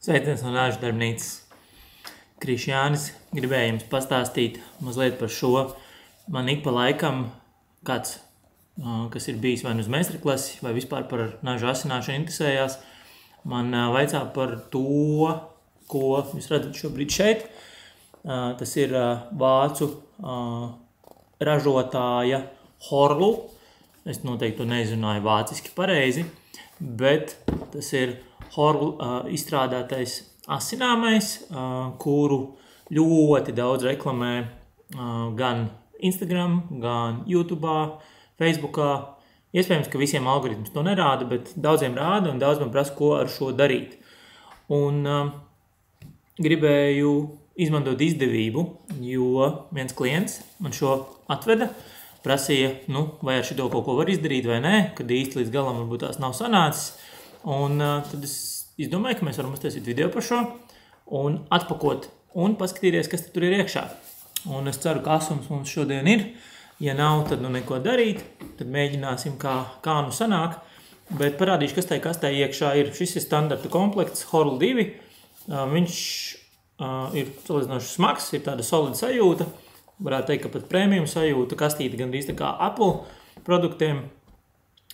Sveiciens no Nāžu darbnīcas. Krišjānis gribēja jums pastāstīt mazliet par šo. Man ik pa laikam kāds, kas ir bijis vai nu uz meistarklasi, vai vispār par nāžu asināšanu interesējās, man vaicā par to, ko jūs redzat šobrīd šeit. Tas ir vācu ražotāja Horlu. Es noteikti to neizrunāju vāciski pareizi, bet tas ir Horlu izstrādātais asināmais, kuru ļoti daudz reklamē gan Instagram, gan YouTube'ā, Facebookā. Iespējams, ka visiem algoritms to nerāda, bet daudziem rāda un daudz man prasa, ko ar šo darīt. Un gribēju izmantot izdevību, jo viens klients man šo atveda, prasīja, vai ar šito kaut ko var izdarīt vai nē, kad īsti līdz galam varbūt tās nav sanācis. Un tad es izdomāju, ka mēs varam uztaisīt video par šo un atpakot un paskatīties, kas tur ir iekšā. Un es ceru, ka asums mums šodien ir. Ja nav, tad neko darīt. Tad mēģināsim, kā nu sanāk. Bet parādīšu, kas tai kastē iekšā ir. Šis ir standarta komplekts Horlu 2. Viņš ir salīdzinoši smags, ir tāda solida sajūta. Varētu teikt, ka pat premium sajūta, kastīte gandrīz tā kā Apple produktiem.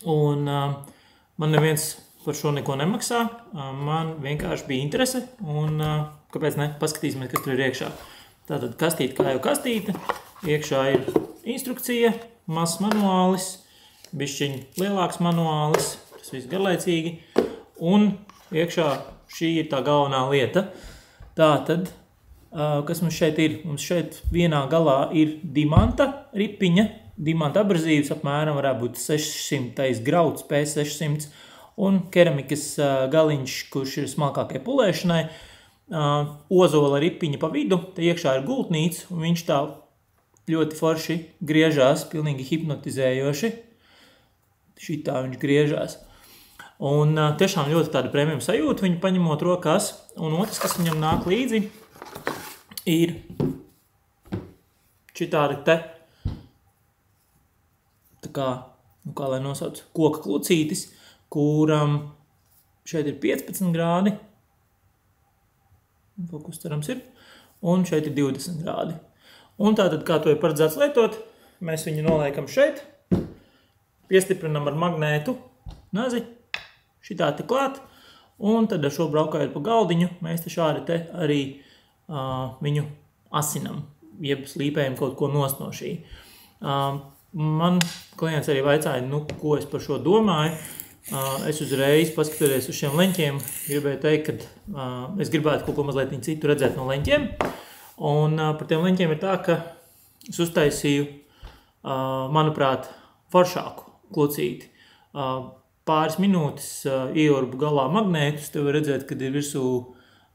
Un man neviens par šo neko nemaksā. Man vienkārši bija interese un kāpēc ne, paskatīsimies, kas tur ir iekšā. Tātad kastīte kā jau kastīte. Iekšā ir instrukcija, mazs manuālis, bišķiņ lielāks manuālis, tas viss garlaicīgi. Un iekšā šī ir tā galvenā lieta. Tātad, kas mums šeit ir? Mums šeit vienā galā ir dimanta ripiņa, dimanta abrazīvs, apmēram varētu būt 600 grauds P600 un keramikas galiņš, kurš ir smalkākai pulēšanai. Ozola ripiņa pa vidu, te iekšā ir gultnīca, un viņš tā ļoti forši griežās, pilnīgi hipnotizējoši. Šitā viņš griežās. Un tiešām ļoti tāda premium sajūta viņu paņemot rokās. Un otrs, kas viņam nāk līdzi, ir šitādi te, tā kā lai nosauc, koka klucītis, kuram šeit ir 15 grādi. Fokus cerams ir. Un šeit ir 20 grādi. Un tātad, kā to ir paredzēts lietot, mēs viņu noliekam šeit, piestiprinam ar magnētu nazi, šitā te klāt, un tad ar šo braukājot pa galdiņu, mēs te šādi te arī viņu asinam, jeb slīpējam kaut ko nost no šī. Man klients arī vaicāja, ko es par šo domāju. Es uzreiz, paskatoties uz šiem leņķiem, gribēju teikt, ka es gribētu kaut ko mazliet citu redzēt no leņķiem. Un par tiem leņķiem ir tā, ka es uztaisīju, manuprāt, foršāku klucīti. Pāris minūtes ieurbu galā magnētus, te var redzēt, kad ir virsū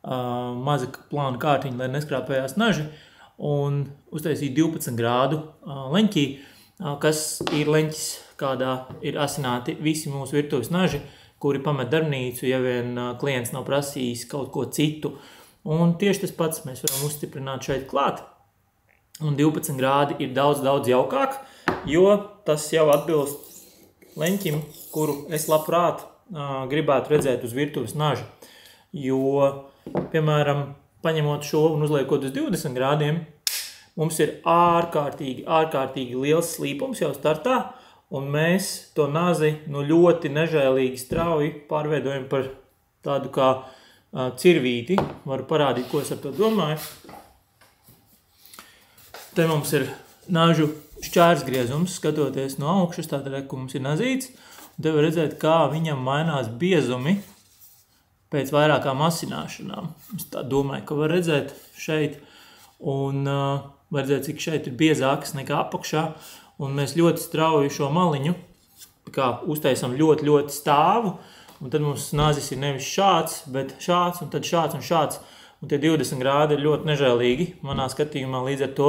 maza plāna kārtiņa, lai neskrāpējās naži. Un uztaisīju 12 grādu leņķī, kas ir leņķis, kādā ir asināti visi mūsu virtuves naži, kuri pamet darbnīcu, ja vien klients nav prasījis kaut ko citu. Un tieši tas pats mēs varam uzstiprināt šeit klāt. Un 12 grādi ir daudz jaukāk, jo tas jau atbilst leņķim, kuru es labprāt gribētu redzēt uz virtuves naža. Jo, piemēram, paņemot šo un uzliekot uz 20 grādiem, mums ir ārkārtīgi liels slīpums jau startā, un mēs to nazi ļoti nežēlīgi strauji pārveidojam par tādu kā cirvīti. Varu parādīt, ko es ar to domāju. Te mums ir nažu šķērsgriezums, skatoties no augšas, tātad, ka mums ir nazīts. Un te var redzēt, kā viņam mainās biezumi pēc vairākām asināšanām. Es tā domāju, ka var redzēt šeit, un var redzēt, cik šeit ir biezākas nekā apakšā. Un mēs ļoti strauji šo maliņu uztaisam ļoti stāvu. Un tad mums nazis ir nevis šāds, bet šāds, un tad šāds un šāds. Un tie 20 grādi ir ļoti nežēlīgi manā skatījumā. Līdz ar to,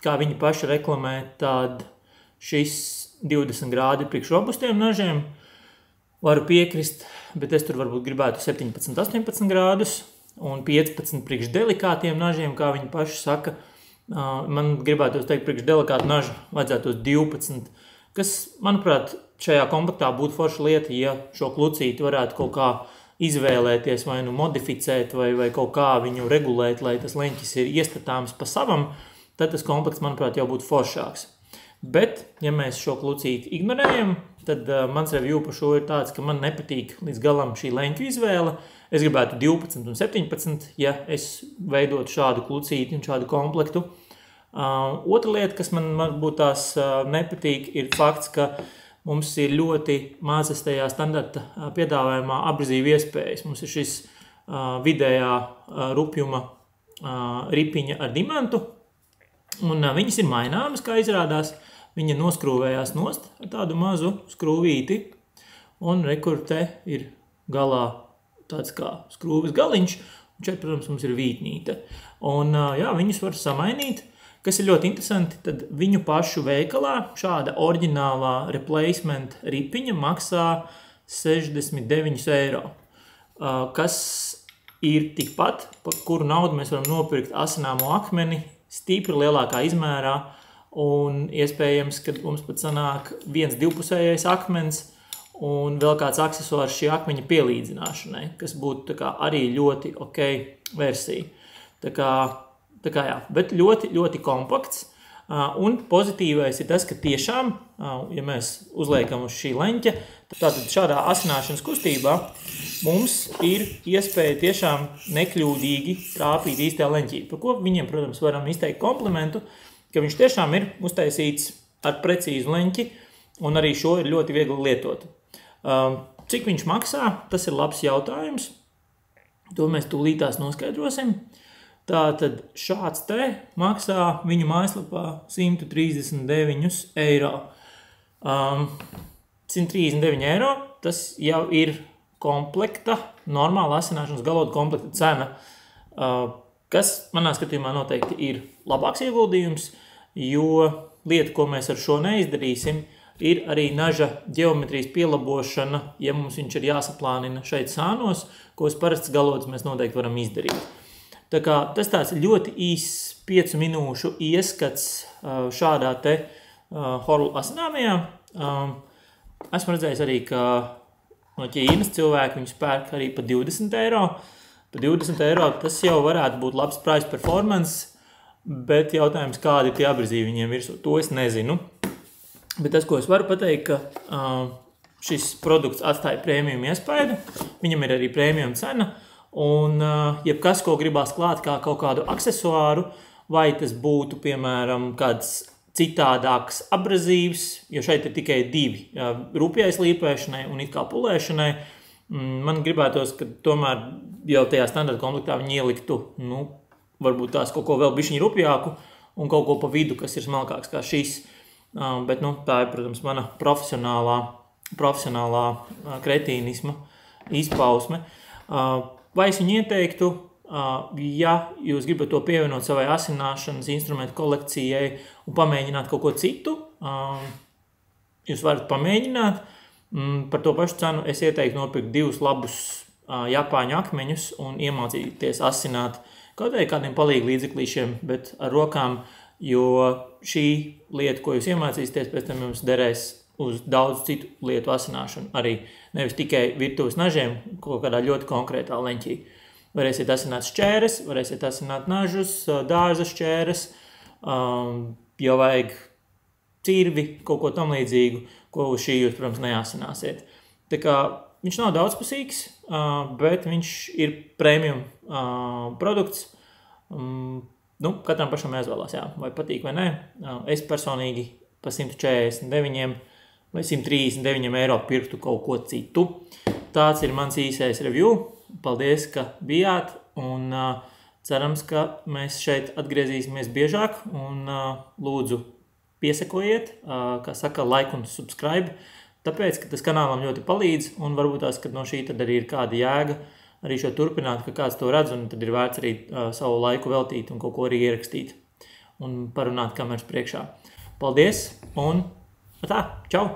kā viņi paši reklamē, tad šis 20 grādi priekš robustiem nažiem varu piekrist, bet es tur varbūt gribētu 17, 18 grādus un 15 priekš delikātiem nažiem, kā viņi paši saka. Man gribētu teikt, priekš delikātu nažu vajadzētu 12, kas, manuprāt, šajā komplektā būtu forša lieta, ja šo klucīti varētu kaut kā izvēlēties vai nu modificēt vai kaut kā viņu regulēt, lai tas leņķis ir iestatāms pa savam, tad tas komplekts, manuprāt, jau būtu foršāks. Bet, ja mēs šo klucīti ignorējam, tad mans review par šo ir tāds, ka man nepatīk līdz galam šī leņķu izvēle. Es gribētu 12 un 17, ja es veidotu šādu klucīti un šādu komplektu. Otra lieta, kas man varbūt tās nepatīk, ir fakts, ka mums ir ļoti mazas tajā standarta piedāvājumā apgriezību iespējas. Mums ir šis vidējā rupjuma ripiņa ar dimantu, un viņas ir maināmas, kā izrādās. Viņa noskrūvējās nost ar tādu mazu skrūvīti, un rekur te ir galā tāds kā skrūves galiņš, un šeit, protams, mums ir vītnīte. Un jā, viņus var samainīt. Kas ir ļoti interesanti, tad viņu pašu veikalā šāda oriģinālā replacement ripiņa maksā 69 eiro, kas ir tikpat, par kuru naudu mēs varam nopirkt asināmo akmeni stipri lielākā izmērā, un iespējams, ka mums pat sanāk viens divpusējais akmens un vēl kāds aksesuārs šī akmeņa pielīdzināšanai, kas būtu tā kā arī ļoti ok versija. Tā kā jā, bet ļoti, ļoti kompakts. Un pozitīvais ir tas, ka tiešām, ja mēs uzliekam uz šī leņķa, tātad šādā asināšanas kustībā mums ir iespēja tiešām nekļūdīgi trāpīt īstajā leņķī. Par ko viņiem, protams, varam izteikt komplimentu, ka viņš tiešām ir uztaisīts ar precīzu leņķi, un arī šo ir ļoti viegli lietot. Cik viņš maksā, tas ir labs jautājums. To mēs tūlītās noskaidrosim. Tātad šāds te maksā viņu mājaslapā 139 eiro. 139 eiro, tas jau ir komplekta, normāla asināšanas galodu komplekta cena, kas manā skatījumā noteikti ir labāks ieguldījums, jo lieta, ko mēs ar šo neizdarīsim, ir arī naža ģeometrijas pielabošana, ja mums viņš ir jāsaplānina šeit sānos, ko uz parasts galodas mēs noteikti varam izdarīt. Tā kā tas tāds ļoti īss 5 minūšu ieskats šādā te horlu asināmajā. Esmu redzējis arī, ka no Ķīnas cilvēki viņus pērk arī pa 20 eiro. Pa 20 eiro tas jau varētu būt labs price performance, bet jautājums, kādi tie apgriezīji viņiem virsū, to es nezinu. Bet tas, ko es varu pateikt, ka šis produkts atstāja premium iespaidu, viņam ir arī premium cena, un jebkas, ko gribās klāt kā kaut kādu aksesuāru, vai tas būtu, piemēram, kāds citādāks abrazīvs, jo šeit ir tikai 2 rupjais līpēšanai un it kā pulēšanai, man gribētos, ka tomēr jau tajā standarta komplektā viņi ieliktu, varbūt tās kaut ko vēl bišķiņ rupjāku un kaut ko pa vidu, kas ir smalkāks kā šis. Bet, tā ir, protams, mana profesionālā kretīnisma izpausme. Vai es viņu ieteiktu, ja jūs gribat to pievienot savai asināšanas instrumentu kolekcijai un pamēģināt kaut ko citu, jūs varat pamēģināt. Par to pašu cenu es ieteiktu nopirkt 2 labus japāņu akmeņus un iemācīties asināt kaut vai kādiem palīgu līdzeklīšiem, bet ar rokām, jo šī lieta, ko jūs iemācīsieties, pēc tam jums derēs uz daudz citu lietu asināšanu arī. Nevis tikai virtuves nažiem, kaut kādā ļoti konkrētā leņķī. Varēsiet asināt šķēres, varēsiet asināt nažus, dārza šķēres, ja vajag cirvi, kaut ko tam līdzīgu, ko uz šī jūs, protams, neasināsiet. Tā kā viņš nav daudzpusīgs, bet viņš ir premium produkts. Katram pašam jāizvēlās, vai patīk vai nē. Es personīgi pa 149 vai 139 eiro pirktu kaut ko citu. Tāds ir mans īsais review. Paldies, ka bijāt, un cerams, ka mēs šeit atgriezīsimies biežāk, un lūdzu piesekojiet, kā saka, like un subscribe, tāpēc, ka tas kanālam ļoti palīdz, un varbūt tās, ka no šī tad arī ir kāda jēga arī šo turpināt, ka kāds to redz, un tad ir vērts arī savu laiku veltīt un kaut ko arī ierakstīt un parunāt kameras priekšā. Paldies, un tā, čau!